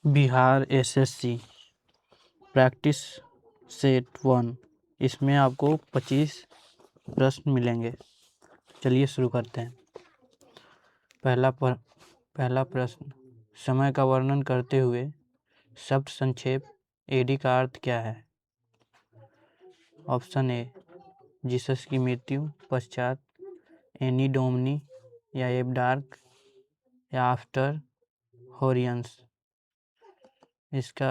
Bihar SSC practice set 1। इसमें आपको 25 प्रश्न मिलेंगे। चलिए शुरू करते हैं। पहला प्रश्न, समय का वर्णन करते हुए शब्द संक्षेप एडी का अर्थ क्या है? ऑप्शन ए, जीसस की मृत्यु पश्चात, एनी डोमनी या एब डार्क या आफ्टर होरियंस। इसका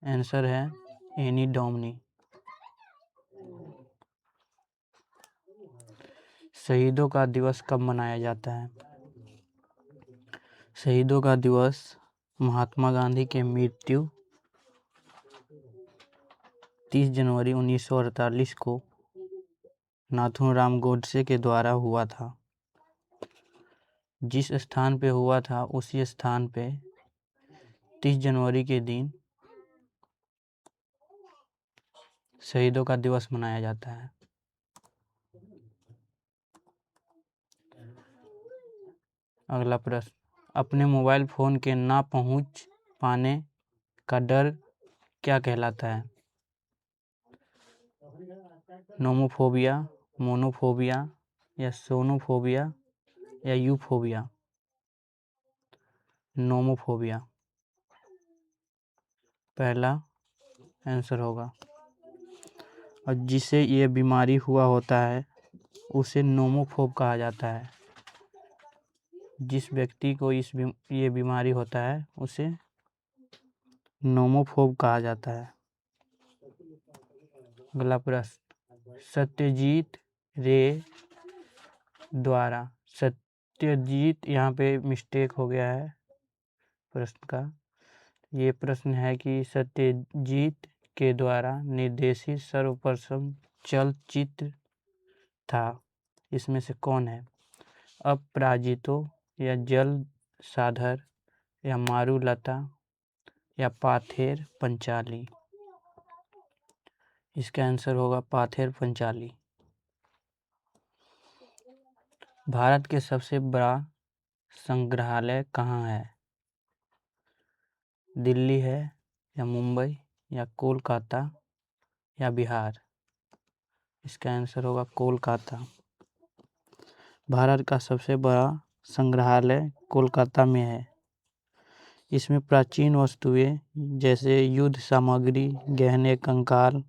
आंसर है एनी डोमनी। शहीदों का दिवस कब मनाया जाता है? शहीदों का दिवस महात्मा गांधी के मृत्यु 30 जनवरी 1948 को नाथूराम गोडसे के द्वारा हुआ था। जिस स्थान पे हुआ था उसी स्थान पे 30 जनवरी के दिन शहीदों का दिवस मनाया जाता है। अगला प्रश्न, अपने मोबाइल फोन के ना पहुंच पाने का डर क्या कहलाता है? नोमोफोबिया, मोनोफोबिया या सोनोफोबिया या यूफोबिया। नोमोफोबिया पहला आंसर होगा। और जिसे ये बीमारी हुआ होता है उसे नोमोफोब कहा जाता है। जिस व्यक्ति को ये बीमारी होता है उसे नोमोफोब कहा जाता है। अगला प्रश्न, सत्यजीत रे द्वारा, सत्यजीत यहाँ पे मिस्टेक हो गया है प्रश्न का। ये प्रश्न है कि सत्यजीत के द्वारा निर्देशित सर्वप्रथम चलचित्र था, इसमें से कौन है? अपराजितो या जल साधर या मारुलता या पाथेर पंचाली। इसका आंसर होगा पाथेर पंचाली। भारत के सबसे बड़ा संग्रहालय कहाँ है? दिल्ली है या मुंबई या कोलकाता या बिहार। इसका आंसर होगा कोलकाता। भारत का सबसे बड़ा संग्रहालय कोलकाता में है। इसमें प्राचीन वस्तुएं जैसे युद्ध सामग्री, गहने, कंकाल,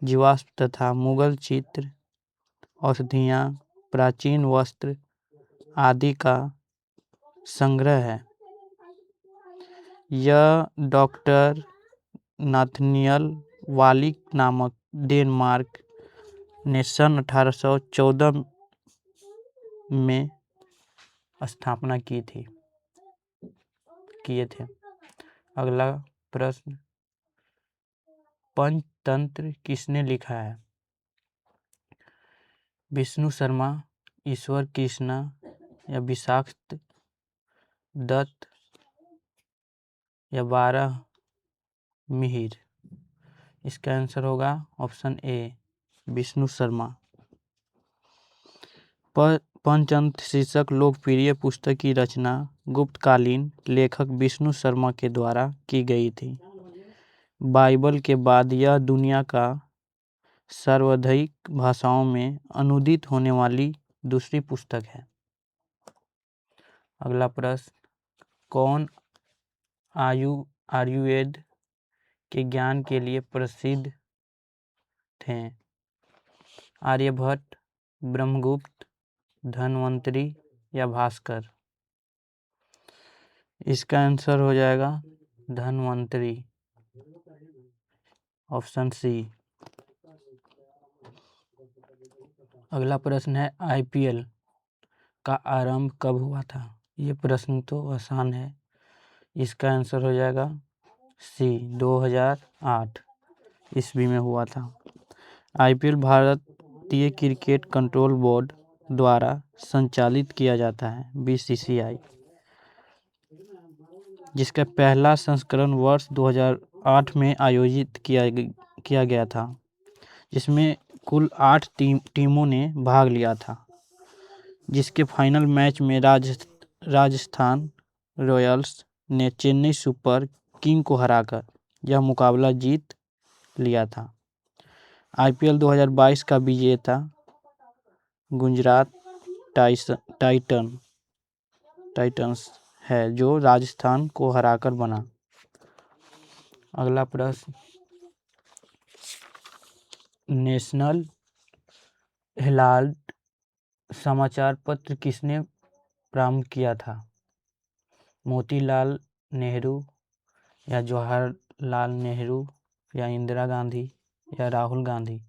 जीवाश्म तथा मुगल चित्र, औषधियाँ, प्राचीन वस्त्र आदि का संग्रह है। यह डॉक्टर नाथनियल वालिक नामक डेनमार्क ने सन 1814 में स्थापना किए थे। अगला प्रश्न, पंचतंत्र किसने लिखा है? विष्णु शर्मा, ईश्वर कृष्णा या विशाखत दत्त या बारह मिहिर। इसका आंसर होगा ऑप्शन ए, विष्णु शर्मा। पंचतंत्र शीर्षक लोकप्रिय पुस्तक की रचना गुप्तकालीन लेखक विष्णु शर्मा के द्वारा की गई थी। बाइबल के बाद यह दुनिया का सर्वाधिक भाषाओं में अनुदित होने वाली दूसरी पुस्तक है। अगला प्रश्न, कौन आयुर्वेद के ज्ञान के लिए प्रसिद्ध थे? आर्यभट्ट, ब्रह्मगुप्त, धन्वंतरी या भास्कर। इसका आंसर हो जाएगा धन्वंतरी, ऑप्शन सी। अगला प्रश्न है, आईपीएल का आरंभ कब हुआ था? ये प्रश्न तो आसान है। इसका आंसर हो जाएगा सी, 2008 ईस्वी में हुआ था। आईपीएल भारतीय क्रिकेट कंट्रोल बोर्ड द्वारा संचालित किया जाता है, बीसीसीआई, जिसका पहला संस्करण वर्ष 2008 में आयोजित किया गया था, जिसमें कुल 8 टीमों ने भाग लिया था, जिसके फाइनल मैच में राजस्थान रॉयल्स ने चेन्नई सुपर किंग को हराकर यह मुकाबला जीत लिया था। IPL 2022 का विजेता गुजरात टाइटंस है, जो राजस्थान को हराकर बना। अगला प्रश्न, नेशनल हेराल्ड समाचार पत्र किसने प्रारंभ किया था? मोतीलाल नेहरू या जवाहरलाल नेहरू या इंदिरा गांधी या राहुल गांधी?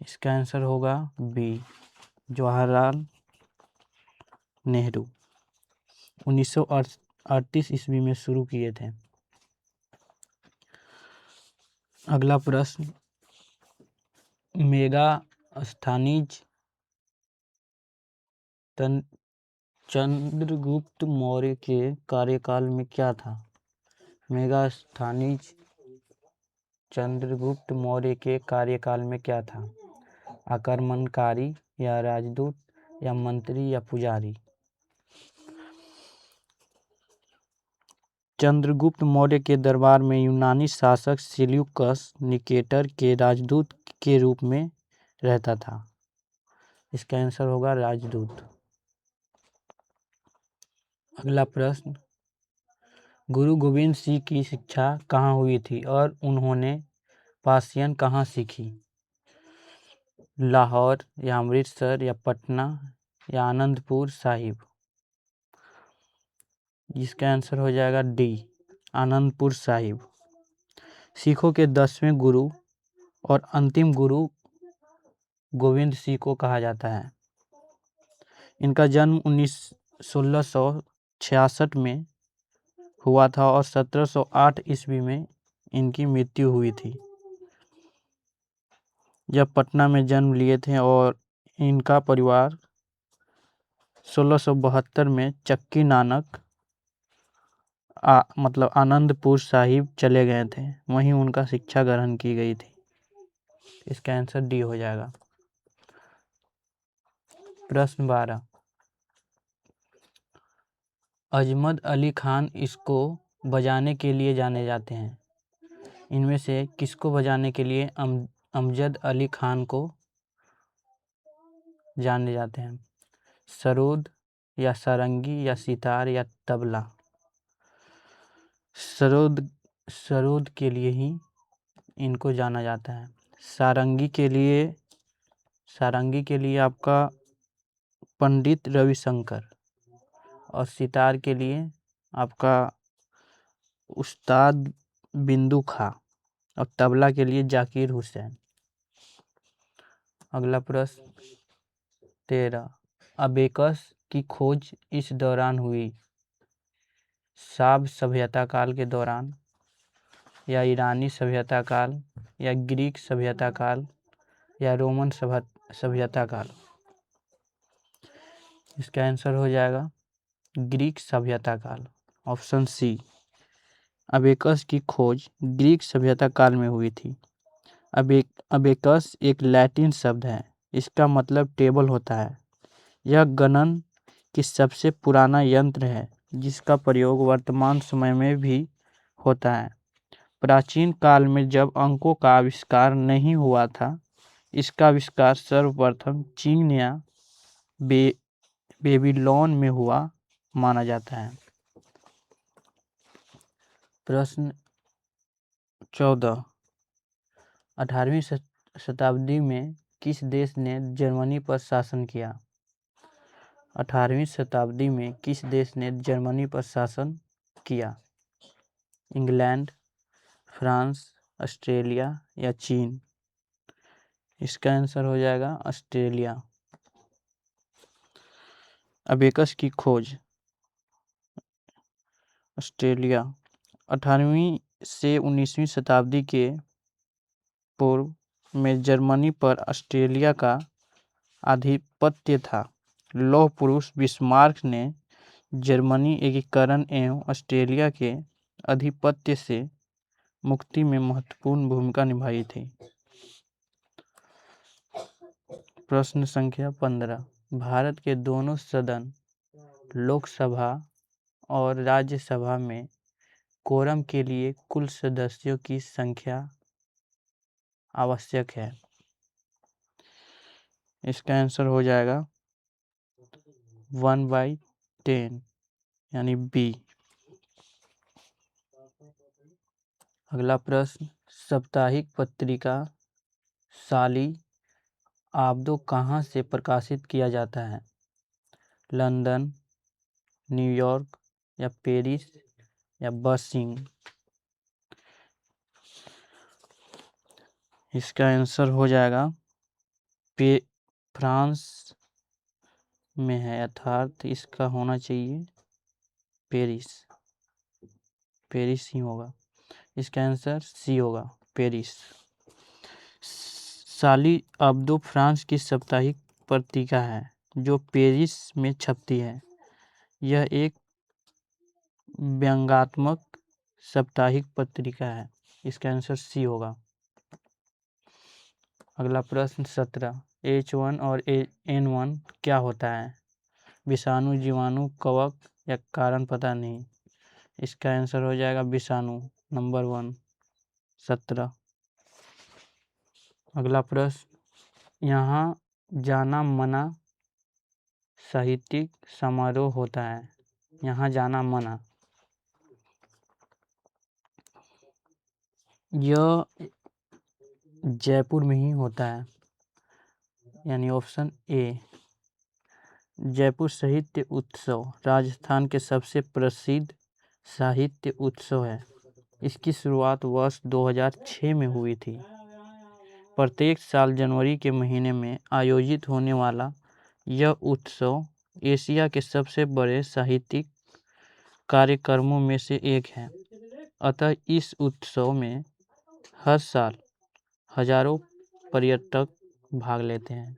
इसका आंसर होगा बी, जवाहरलाल नेहरू। 1938 ईस्वी में शुरू किए थे। अगला प्रश्न, मेगास्थनीज चंद्रगुप्त मौर्य के कार्यकाल में क्या था? मेगास्थनीज चंद्रगुप्त मौर्य के कार्यकाल में क्या था? आक्रमणकारी या राजदूत या मंत्री या पुजारी? चंद्रगुप्त मौर्य के दरबार में यूनानी शासक सेल्यूकस निकेटर के राजदूत के रूप में रहता था। इसका आंसर होगा राजदूत। अगला प्रश्न, गुरु गोविंद सिंह की शिक्षा कहाँ हुई थी और उन्होंने पासियन कहाँ सीखी? लाहौर या अमृतसर या पटना या आनंदपुर साहिब? इसका आंसर हो जाएगा डी, आनंदपुर साहिब। सिखों के 10वें गुरु और अंतिम गुरु गोविंद सिंह को कहा जाता है। इनका जन्म 1666 में हुआ था और 1708 ईस्वी में इनकी मृत्यु हुई थी। जब पटना में जन्म लिए थे और इनका परिवार 1672 में चक्की नानक मतलब आनंदपुर साहिब चले गए थे, वहीं उनका शिक्षा ग्रहण की गई थी। इसका आंसर डी हो जाएगा। प्रश्न 12, अजमत अली खान इसको बजाने के लिए जाने जाते हैं। इनमें से किसको बजाने के लिए अमजद अली खान को जाने जाते हैं? सरोद या सारंगी या सितार या तबला? सरोद के लिए ही इनको जाना जाता है। सारंगी के लिए आपका पंडित रविशंकर और सितार के लिए आपका उस्ताद बिंदु खां और तबला के लिए जाकिर हुसैन। अगला प्रश्न 13, अबेकस की खोज इस दौरान हुई? साब सभ्यता काल के दौरान या ईरानी सभ्यता काल या ग्रीक सभ्यता काल या रोमन सभ्यता काल? इसका आंसर हो जाएगा ग्रीक सभ्यता काल, ऑप्शन सी। अबेकस की खोज ग्रीक सभ्यता काल में हुई थी। अबेकस एक लैटिन शब्द है, इसका मतलब टेबल होता है। यह गणन की सबसे पुराना यंत्र है जिसका प्रयोग वर्तमान समय में भी होता है। प्राचीन काल में जब अंकों का आविष्कार नहीं हुआ था, इसका आविष्कार सर्वप्रथम चीन या बेबीलोन में हुआ माना जाता है। प्रश्न 14, 18वीं शताब्दी में किस देश ने जर्मनी पर शासन किया? 18वीं शताब्दी में किस देश ने जर्मनी पर शासन किया? इंग्लैंड, फ्रांस, ऑस्ट्रेलिया या चीन? इसका आंसर हो जाएगा ऑस्ट्रेलिया। अबेकस की खोज ऑस्ट्रेलिया 18वीं से 19वीं शताब्दी के पूर्व में जर्मनी पर ऑस्ट्रेलिया का आधिपत्य था। लौह पुरुष बिस्मार्क ने जर्मनी एकीकरण एवं ऑस्ट्रेलिया के आधिपत्य से मुक्ति में महत्वपूर्ण भूमिका निभाई थी। प्रश्न संख्या 15, भारत के दोनों सदन लोकसभा और राज्यसभा में कोरम के लिए कुल सदस्यों की संख्या आवश्यक है? इसका आंसर हो जाएगा 1/10 यानी बी। अगला प्रश्न, साप्ताहिक पत्रिका साली आब्दो कहाँ से प्रकाशित किया जाता है? लंदन, न्यूयॉर्क या पेरिस या बर्लिन? इसका आंसर हो जाएगा फ्रांस में है, अर्थात इसका होना चाहिए पेरिस। पेरिस ही होगा। इसका आंसर सी होगा, पेरिस। साली अब्दो फ्रांस की साप्ताहिक पत्रिका है जो पेरिस में छपती है। यह एक व्यंग्यात्मक साप्ताहिक पत्रिका है। इसका आंसर सी होगा। अगला प्रश्न 17, H1 और N1 क्या होता है? विषाणु, जीवाणु, कवक या कारण पता नहीं? इसका आंसर हो जाएगा विषाणु, नंबर 1, 17। अगला प्रश्न, यहाँ जाना मना साहित्यिक समारोह होता है। यहाँ जाना मना, यह जयपुर में ही होता है, यानी ऑप्शन ए। जयपुर साहित्य उत्सव राजस्थान के सबसे प्रसिद्ध साहित्य उत्सव है। इसकी शुरुआत वर्ष 2006 में हुई थी। प्रत्येक साल जनवरी के महीने में आयोजित होने वाला यह उत्सव एशिया के सबसे बड़े साहित्यिक कार्यक्रमों में से एक है। अतः इस उत्सव में हर साल हजारों पर्यटक भाग लेते हैं।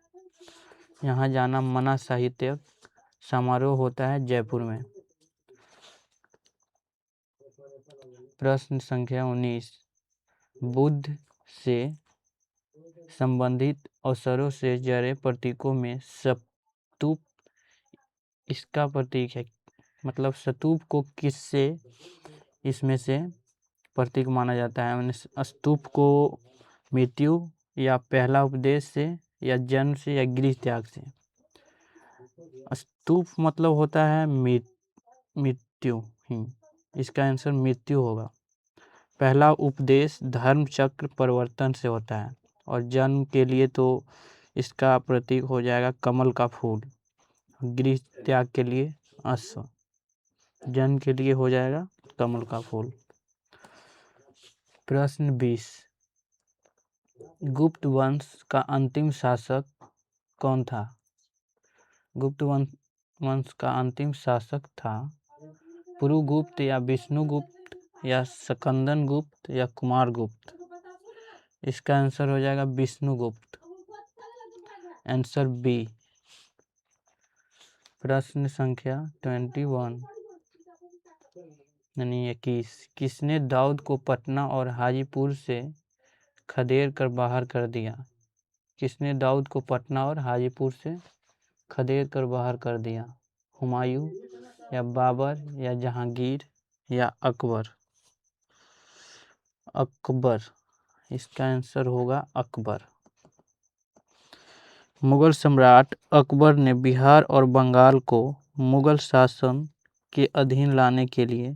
यहाँ जाना मना साहित्य समारोह होता है जयपुर में। प्रश्न संख्या 19, बुद्ध से संबंधित अवसरों से जड़े प्रतीकों में स्तूप इसका प्रतीक है। मतलब स्तूप को किससे इसमें से प्रतीक माना जाता है? स्तूप को मृत्यु या पहला उपदेश से या जन्म से या गृह त्याग से? स्तूप मतलब होता है मृत्यु ही। इसका आंसर मृत्यु होगा। पहला उपदेश धर्म चक्र परिवर्तन से होता है। और जन्म के लिए तो इसका प्रतीक हो जाएगा कमल का फूल। गृह त्याग के लिए अश्व। जन्म के लिए हो जाएगा कमल का फूल। प्रश्न 20, गुप्त वंश का अंतिम शासक कौन था? गुप्त वंश का अंतिम शासक था पुरुगुप्त या विष्णुगुप्त या स्कंदन गुप्त या कुमारगुप्त? इसका आंसर हो जाएगा विष्णुगुप्त, आंसर बी। प्रश्न संख्या 21 यानी 21, किसने दाऊद को पटना और हाजीपुर से खदेड़ कर बाहर कर दिया? किसने दाऊद को पटना और हाजीपुर से खदेड़ कर बाहर कर दिया? हुमायूं या बाबर या जहांगीर या अकबर? अकबर, इसका आंसर होगा अकबर। मुगल सम्राट अकबर ने बिहार और बंगाल को मुगल शासन के अधीन लाने के लिए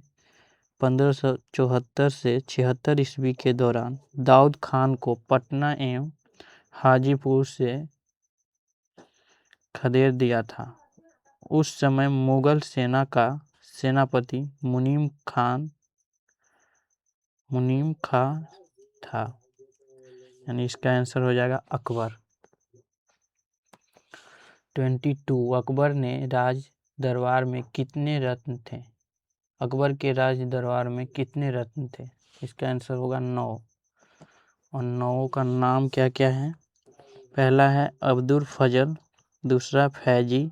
1574 से 76 ईस्वी के दौरान दाऊद खान को पटना एवं हाजीपुर से खदेड़ दिया था। उस समय मुगल सेना का सेनापति मुनीम खां था, यानी इसका आंसर हो जाएगा अकबर। 22, अकबर ने राज दरबार में कितने रत्न थे? अकबर के राज दरबार में कितने रत्न थे? इसका आंसर होगा 9। और 9 का नाम क्या क्या है? पहला है अब्दुल फजल, दूसरा फैजी,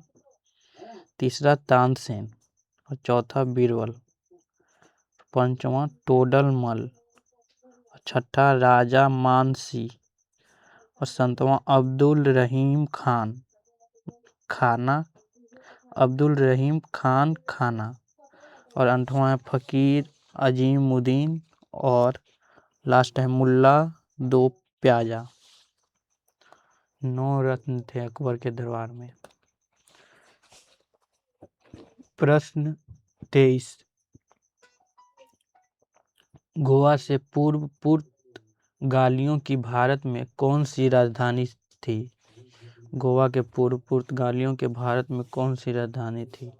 तीसरा तानसेन और चौथा बीरबल, पांचवा टोडरमल, छठा राजा मानसी और सातवां अब्दुल रहीम खान खाना और 8वां है फकीर अजीमुद्दीन और लास्ट है मुल्ला दो प्याजा। 9 रत्न थे अकबर के दरबार में। प्रश्न 23, गोवा से पूर्व पुर्तगालियों की भारत में कौन सी राजधानी थी? गोवा के पूर्व पुर्तगालियों के भारत में कौन सी राजधानी थी?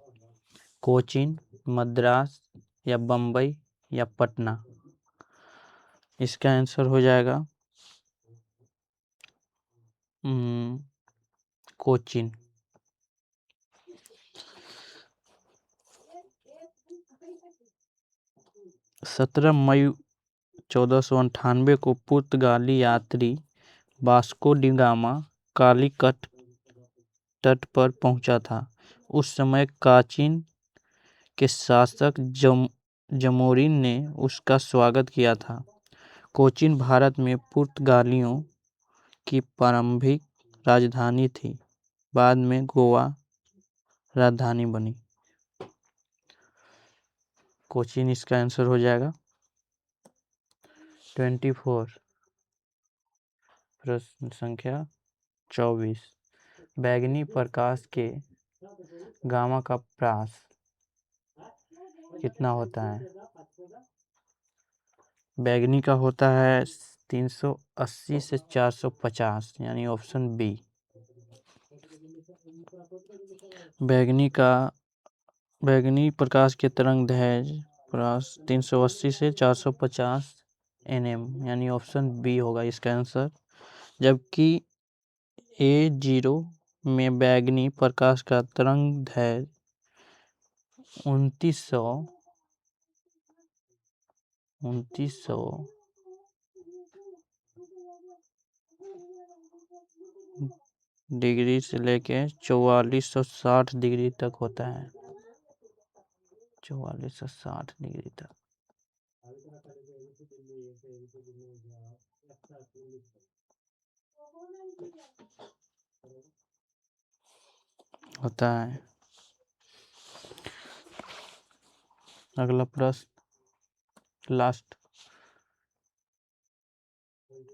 कोचीन, मद्रास या बम्बई या पटना? इसका आंसर हो जाएगा कोचीन। 17 मई 1498 को पुर्तगाली यात्री वास्को डी गामा कालीकट तट पर पहुंचा था। उस समय काचिन के शासक जमोरिन ने उसका स्वागत किया था। कोचीन भारत में पुर्तगालियों की प्रारंभिक राजधानी थी, बाद में गोवा राजधानी बनी। कोचीन इसका आंसर हो जाएगा। 24, प्रश्न संख्या 24, बैगनी प्रकाश के गामा का प्रास कितना होता है? बैगनी का होता है 380 से 450, यानी ऑप्शन बी। बैगनी प्रकाश के तरंग दैर्घ्य प्रास 380 से 450 nm, यानी ऑप्शन बी होगा इसका आंसर। जबकि A0 में बैगनी प्रकाश का तरंग दैर्घ्य 2900 डिग्री से लेके 4460 डिग्री तक होता है। 4460 डिग्री तक होता है। अगला प्रश्न लास्ट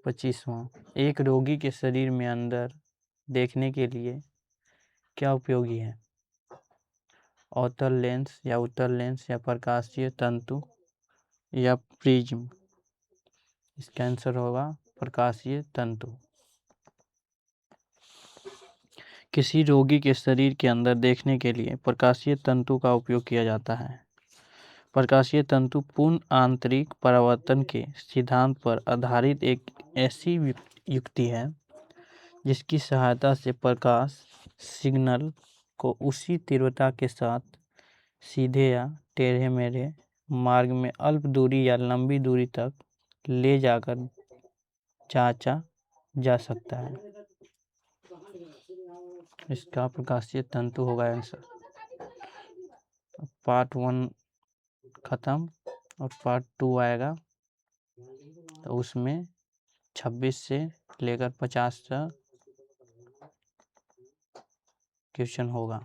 25वां, एक रोगी के शरीर में अंदर देखने के लिए क्या उपयोगी है? अवतल लेंस या उत्तल लेंस या प्रकाशीय तंतु या प्रिज्म? इसका आंसर होगा प्रकाशीय तंतु। किसी रोगी के शरीर के अंदर देखने के लिए प्रकाशीय तंतु का उपयोग किया जाता है। प्रकाशीय तंतु पूर्ण आंतरिक परावर्तन के सिद्धांत पर आधारित एक ऐसी युक्ति है जिसकी सहायता से प्रकाश सिग्नल को उसी तीव्रता के साथ सीधे या टेढ़े मेढ़े मार्ग में अल्प दूरी या लंबी दूरी तक ले जाकर जांचा जा सकता है। इसका प्रकाशीय तंतु होगा आंसर। पार्ट 1 खत्म और पार्ट 2 आएगा, तो उसमें 26 से लेकर 50 तक क्वेश्चन होगा।